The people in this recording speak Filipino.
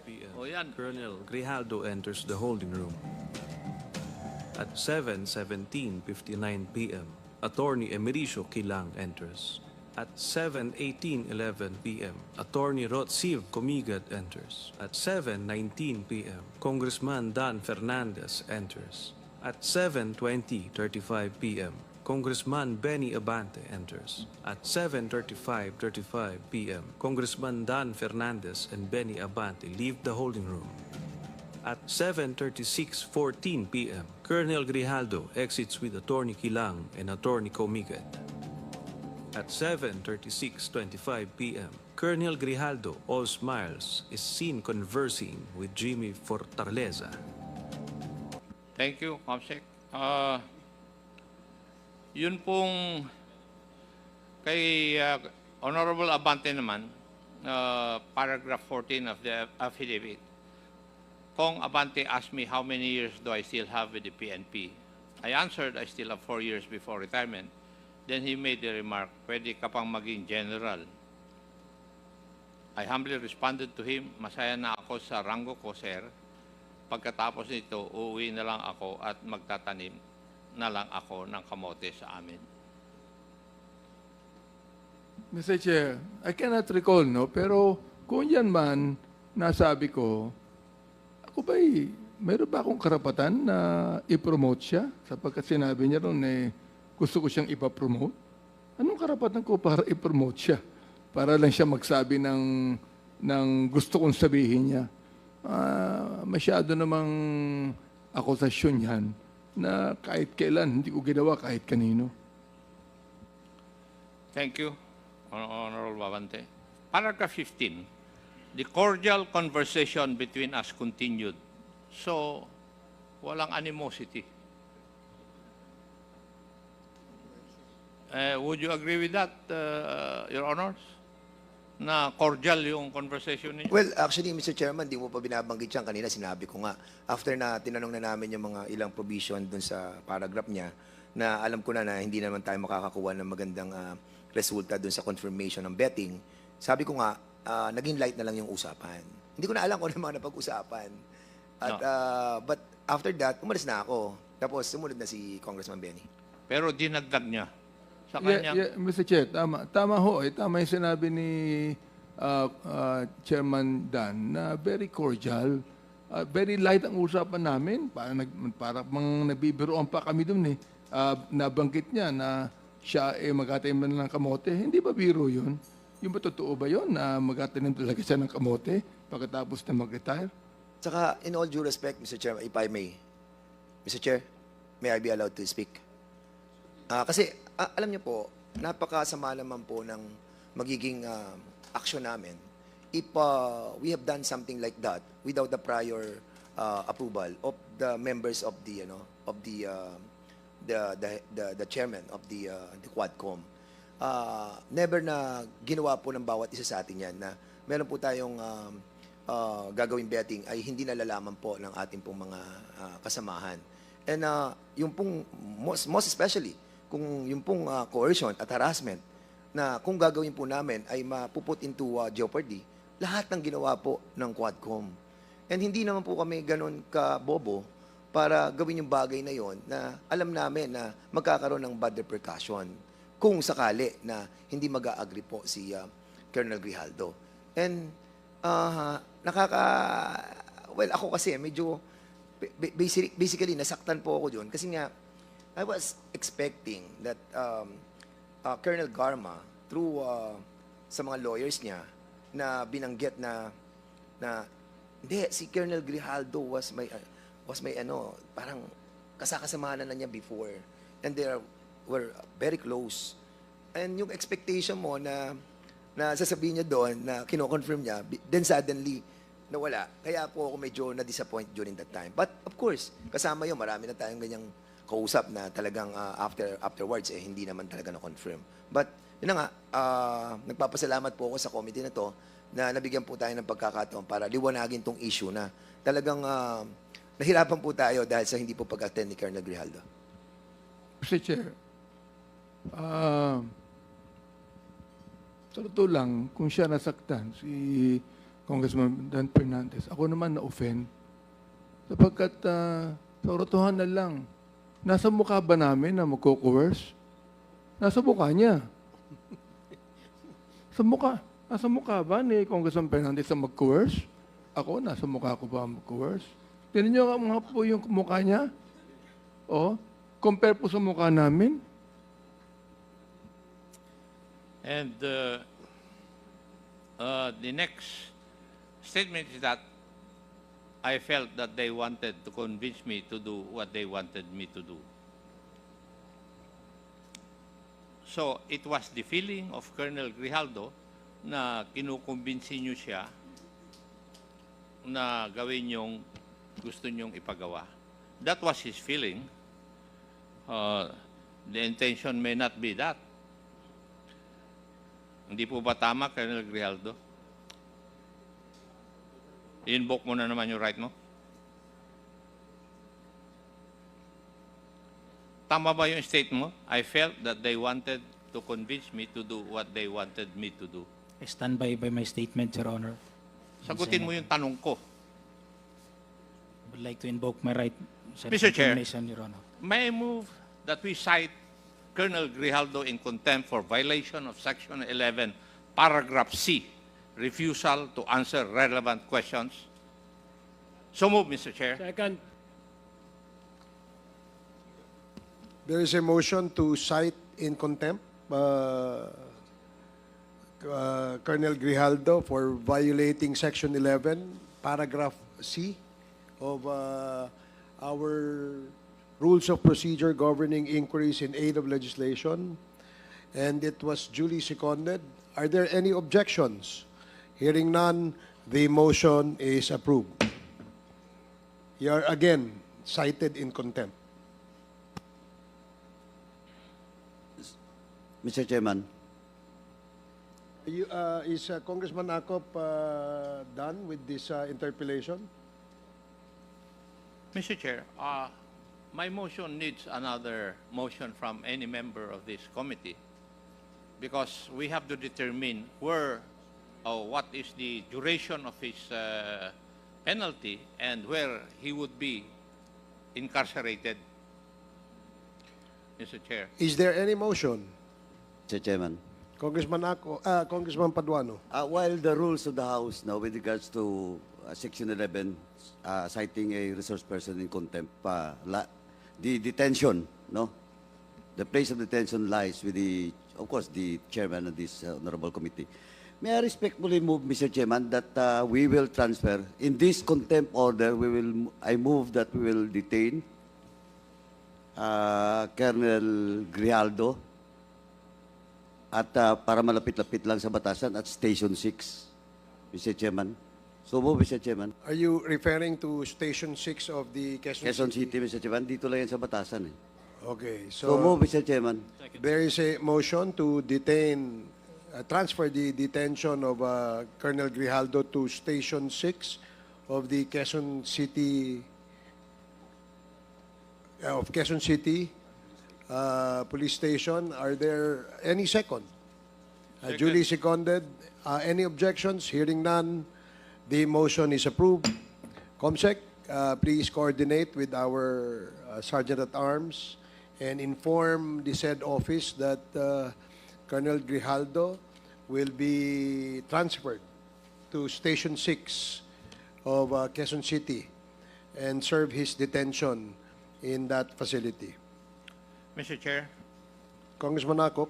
p.m. O yan. Colonel Grijaldo enters the holding room. At 7:17:59 p.m., Attorney Emericio Quilang enters. At 7:18:11 p.m., Attorney Rotsiv Comigat enters. At 7:19 p.m., Congressman Dan Fernandez enters. At 7:20:35 p.m., Congressman Benny Abante enters. At 7:35:35 p.m., Congressman Dan Fernandez and Benny Abante leave the holding room. At 7:36:14 p.m., Colonel Grijaldo exits with Attorney Quilang and Attorney Comigat. At 7:36:25 p.m., Colonel Grijaldo, all smiles, is seen conversing with Jimmy Fortaleza. Thank you, Comsec. Yun pong kay Honorable Abante naman, paragraph 14 of the affidavit. Kong Abante asked me how many years do I still have with the PNP. I answered I still have 4 years before retirement. Then he made the remark, pwede ka pang maging general. I humbly responded to him, masaya na ako sa ranggo ko, sir. Pagkatapos nito, uuwi na lang ako at magtatanim na lang ako ng kamote sa amin. Mr. Chair, I cannot recall, no? Pero kung yan man, nasabi ko, ako ba'y, meron ba akong karapatan na i-promote siya? Sapagkat sinabi niya ron, gusto ko siyang ipapromote. Anong karapatan ko para i-promote siya? Para lang siya magsabi ng gusto kong sabihin niya. Masyado namang akusasyon yan na kahit kailan, hindi ko ginawa kahit kanino. Thank you, Honorable Abante. Paragraph 15. The cordial conversation between us continued. So, walang animosity. Would you agree with that, Your Honors? Na cordial yung conversation niyo? Well, actually, Mr. Chairman, di mo pa binabanggit yan. Kanina sinabi ko nga, after na tinanong na namin yung mga ilang provision dun sa paragraph niya, na alam ko na hindi naman tayo makakakuha ng magandang resulta dun sa confirmation ng betting, sabi ko nga, naging light na lang yung usapan. Hindi ko na alam kung ano mga napag-usapan. At, but after that, umalis na ako. Tapos, sumunod na si Congressman Benny. Pero dinagdag niya sa Yeah, kanya. Mr. Chair, tama. Tama ho. Tama yung sinabi ni Chairman Dan na very cordial. Very light ang usapan namin. Para nabibiroan pa kami dun eh. Nabanggit niya na siya magtatanim na ng kamote. Hindi ba biro yun? Yung ba totoo ba yun na magtatanim talaga siya ng kamote pagkatapos na mag-retire? Saka, in all due respect, Mr. Chairman, if I may, Mr. Chair, may I be allowed to speak? Kasi, alam niyo po, napakasama naman po ng magiging action namin if we have done something like that without the prior approval of the members of the the chairman of the Quadcom. Never na ginawa po ng bawat isa sa atin yan na meron po tayong gagawing betting ay hindi nalalaman po ng ating pong mga kasamahan. And yung pong, most especially, kung yung pong coercion at harassment na kung gagawin po namin ay mapuput into jeopardy, lahat ng ginawa po ng Quadcom. And hindi naman po kami ganun kabobo para gawin yung bagay na yon na alam namin na magkakaroon ng bad repercussion kung sakali na hindi mag-a-agree po si Colonel Grijaldo. And well, ako kasi medyo, basically, nasaktan po ako doon kasi nga, I was expecting that Colonel Garma, through sa mga lawyers niya, na binanggit na hindi, si Colonel Grijaldo was my parang kasakasamahan na niya before. And they were very close. And yung expectation mo na sasabihin niya doon, na kino-confirm niya, then suddenly, nawala. Kaya po ako medyo na-disappoint during that time. But of course, kasama yun, marami na tayong ganyang kausap na talagang afterwards, hindi naman talaga na-confirm. But, yun na nga, nagpapasalamat po ako sa committee na to na nabigyan po tayo ng pagkakataon para liwanagin tong issue na talagang nahirapan po tayo dahil sa hindi po pag-attend ni Colonel Grijaldo. Mr. Chair, sa totoo lang, kung siya nasaktan, si Congressman Dan Fernandez. Ako naman na-offend sapagkat sa katotohanan lang, nasa mukha ba namin na magko-coerce? Nasa mukha niya. Sa mukha. Nasa mukha ba ni Congressman Fernandez na mag-coerce? Ako, nasa mukha ko ba mag-coerce? Tignan niyo nga po yung mukha niya. O, compare po sa mukha namin. And the next statement is that I felt that they wanted to convince me to do what they wanted me to do. So it was the feeling of Colonel Grijaldo na kinukumbinsi niyo siya na gawin yung gusto niyong ipagawa. That was his feeling. The intention may not be that. Hindi po ba tama, Colonel Grijaldo? I-invoke mo na naman yung right mo. Tama ba yung state mo? I felt that they wanted to convince me to do what they wanted me to do. I stand by my statement, Your Honor. Sagutin mo yung tanong ko. I would like to invoke my right sa Mr. Chair. explanation, Your Honor. May I move that we cite Colonel Grijaldo in contempt for violation of Section 11, Paragraph C, refusal to answer relevant questions. So move, Mr. Chair. Second. There is a motion to cite in contempt Colonel Grijaldo for violating Section 11, Paragraph C of our Rules of Procedure governing inquiries in aid of legislation, and it was duly seconded. Are there any objections? Hearing none, the motion is approved. You are again cited in contempt. Mr. Chairman, Is Congressman Akop done with this interpellation? Mr. Chair, my motion needs another motion from any member of this committee because we have to determine what is the duration of his penalty and where he would be incarcerated. Mr. Chair. Is there any motion? Mr. Chairman, Congressman Paduano. while the rules of the House now with regards to Section 11, citing a resource person in contempt, the detention, no? The place of detention lies with of course, the chairman of this honorable committee. May I respectfully move, Mr. Chairman, that we will transfer, in this contempt order, I move that we will detain Colonel Grijaldo at para malapit-lapit lang sa batasan at Station 6, Mr. Chairman. So move, Mr. Chairman. Are you referring to Station 6 of the Quezon Quezon City, Mr. Chairman. Dito lang yan sa batasan. Eh. Okay, So move, Mr. Chairman. there is a motion to detain, transfer the detention of Colonel Grijaldo to Station 6 of the Quezon City, Police Station. Are there any second? Duly seconded. Any objections? Hearing none, the motion is approved. COMSEC, please coordinate with our Sergeant at Arms and inform the said office that Colonel Grijaldo will be transferred to Station 6 of Quezon City and serve his detention in that facility. Mr. Chair. Congressman Akop.